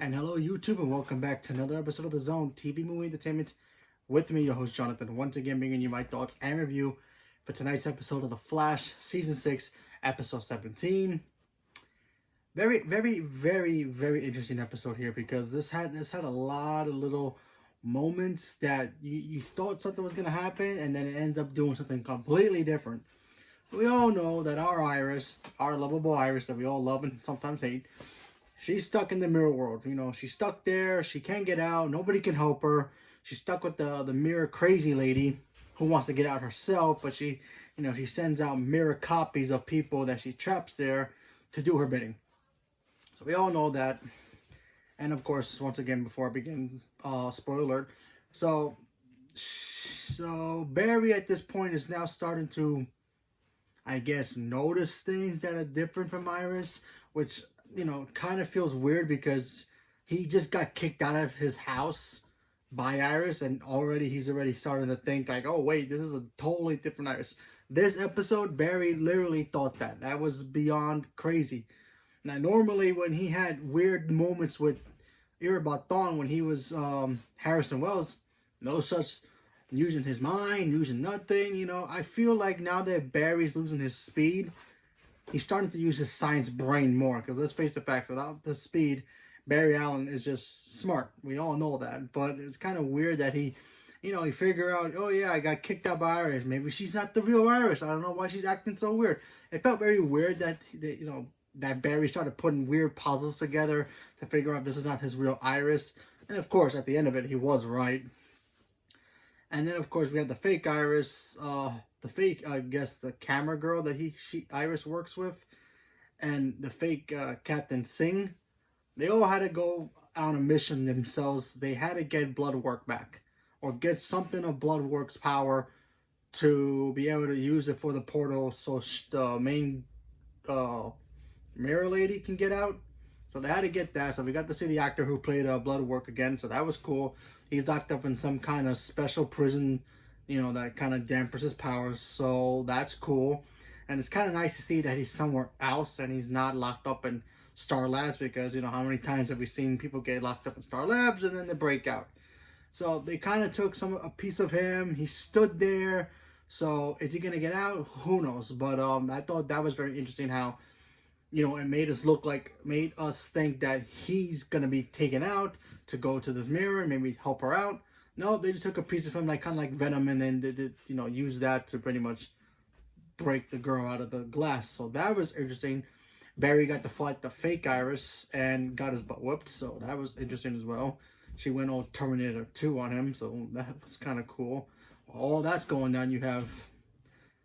And hello, YouTube, and welcome back to another episode of The Zone TV Movie Entertainment with me, your host, Jonathan. Once again, bringing you my thoughts and review for tonight's episode of The Flash, Season 6, Episode 17. Very, very, very, very interesting episode here because this had a lot of little moments that you thought something was going to happen, and then it ended up doing something completely different. We all know that our Iris, our lovable Iris that we all love and sometimes hate, she's stuck in the mirror world. You know, she's stuck there. She can't get out. Nobody can help her. She's stuck with the mirror crazy lady who wants to get out herself, but she sends out mirror copies of people that she traps there to do her bidding. So we all know that. And of course, once again, before I begin, spoiler alert. So Barry at this point is now starting to, I guess, notice things that are different from Iris, which, kind of feels weird because he just got kicked out of his house by Iris, and he's already starting to think like, oh wait, this is a totally different Iris. This episode, Barry literally thought that. That was beyond crazy. Now, normally when he had weird moments with E17, when he was Harrison Wells, no such using his mind, using nothing, I feel like now that Barry's losing his speed, he's starting to use his science brain more. Because let's face the fact, without the speed, Barry Allen is just smart. We all know that. But it's kind of weird that he figure out, oh yeah, I got kicked out by Iris. Maybe she's not the real Iris. I don't know why she's acting so weird. It felt very weird that that Barry started putting weird puzzles together to figure out this is not his real Iris. And of course, at the end of it, he was right. And then, of course, we have the fake Iris, I guess, the camera girl that Iris works with, and the fake Captain Singh. They all had to go on a mission themselves. They had to get blood work back, or get something of blood work's power to be able to use it for the portal, so the main mirror lady can get out. So they had to get that. So we got to see the actor who played blood work again. So that was cool. He's locked up in some kind of special prison, that kind of dampers his powers. So that's cool. And it's kind of nice to see that he's somewhere else and he's not locked up in Star Labs, because, how many times have we seen people get locked up in Star Labs and then they break out? So they kind of took a piece of him. He stood there. So is he going to get out? Who knows? But I thought that was very interesting how, it made us think that he's going to be taken out to go to this mirror and maybe help her out. No, they just took a piece of him, kind of like Venom, and then they did, use that to pretty much break the girl out of the glass. So that was interesting. Barry got to fight the fake Iris and got his butt whooped. So that was interesting as well. She went all Terminator 2 on him. So that was kind of cool. All that's going on. You have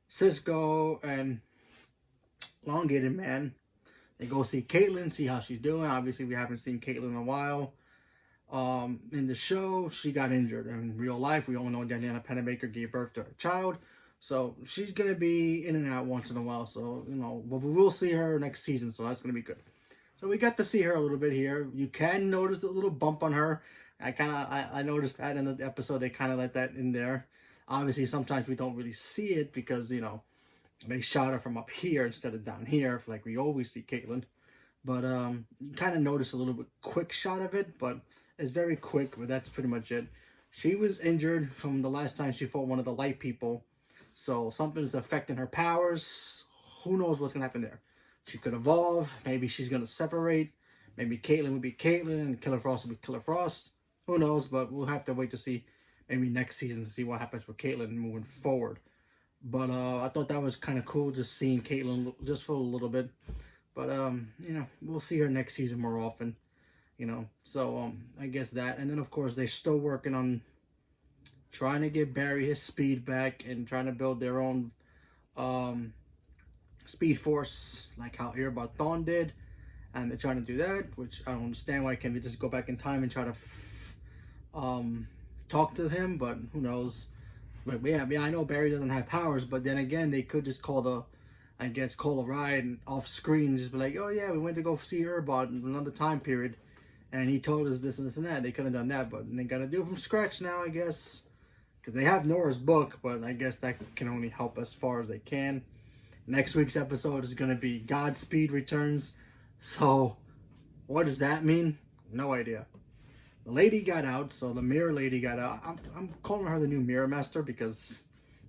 Cisco and Elongated Man. They go see Caitlin, see how she's doing. Obviously, we haven't seen Caitlin in a while. In the show, she got injured. In real life, we all know Diana Pennebaker gave birth to her child. So she's going to be in and out once in a while. So, but we will see her next season. So that's going to be good. So we got to see her a little bit here. You can notice the little bump on her. I noticed that in the episode. They kind of let that in there. Obviously, sometimes we don't really see it because, they shot her from up here instead of down here, like we always see Caitlin. But you kind of notice a little bit quick shot of it, but it's very quick, but that's pretty much it. She was injured from the last time she fought one of the light people. So something's affecting her powers. Who knows what's going to happen there? She could evolve. Maybe she's going to separate. Maybe Caitlin would be Caitlin and Killer Frost would be Killer Frost. Who knows? But we'll have to wait to see maybe next season to see what happens with Caitlin moving forward. But I thought that was kind of cool just seeing Caitlin just for a little bit. But, we'll see her next season more often, So I guess that. And then, of course, they're still working on trying to get Barry his speed back and trying to build their own speed force, like how E17 did. And they're trying to do that, which I don't understand. Why can't we just go back in time and try to talk to him? But who knows? But yeah, I know Barry doesn't have powers, but then again, they could just call a ride and off screen and just be like, oh yeah, we went to go see Erbot in another time period, and he told us this and this and that. They could have done that, but they got to do it from scratch now, I guess, because they have Nora's book, but I guess that can only help as far as they can. Next week's episode is going to be Godspeed Returns. So, what does that mean? No idea. The lady got out, so the mirror lady got out. I'm calling her the new Mirror Master because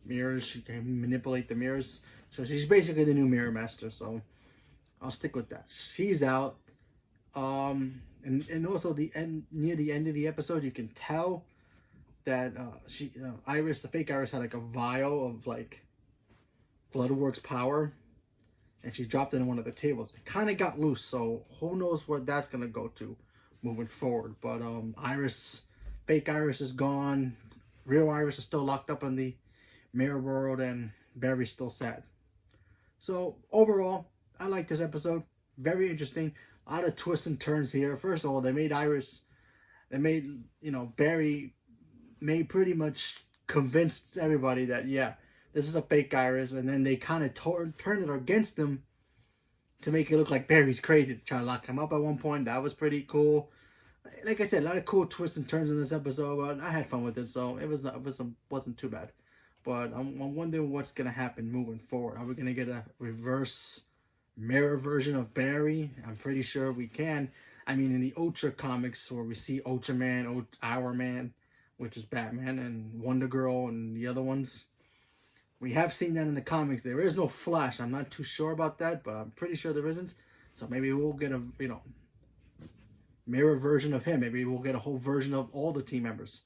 mirrors, she can manipulate the mirrors. So she's basically the new Mirror Master, so I'll stick with that. She's out. And also near the end of the episode, you can tell that Iris, the fake Iris, had like a vial of like Bloodworks power, and she dropped it on one of the tables. It kind of got loose, so who knows where that's gonna go to moving forward. But fake Iris is gone. Real Iris is still locked up in the mirror world, and Barry's still sad. So overall, I like this episode. Very interesting. A lot of twists and turns here. First of all, Barry made pretty much convinced everybody that, yeah, this is a fake Iris, and then they kind of turned it against him to make it look like Barry's crazy, to try to lock him up at one point. That was pretty cool. Like I said, a lot of cool twists and turns in this episode, but I had fun with it, so it wasn't too bad. But I'm wondering what's gonna happen moving forward. Are we gonna get a reverse mirror version of Barry? I'm pretty sure we can. I mean, in the Ultra comics, where we see Ultraman, Hourman, which is Batman, and Wonder Girl, and the other ones, we have seen that in the comics. There is no Flash. I'm not too sure about that, but I'm pretty sure there isn't. So maybe we'll get a mirror version of him. Maybe we'll get a whole version of all the team members,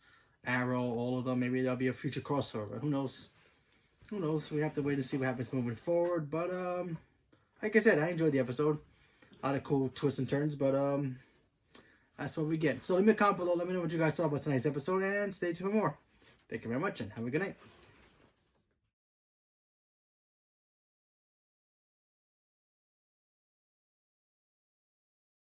Arrow, all of them. Maybe there'll be a future crossover. Who knows? Who knows? We have to wait and see what happens moving forward. But like I said, I enjoyed the episode. A lot of cool twists and turns, but that's what we get. So leave me a comment below. Let me know what you guys thought about tonight's episode, and stay tuned for more. Thank you very much, and have a good night.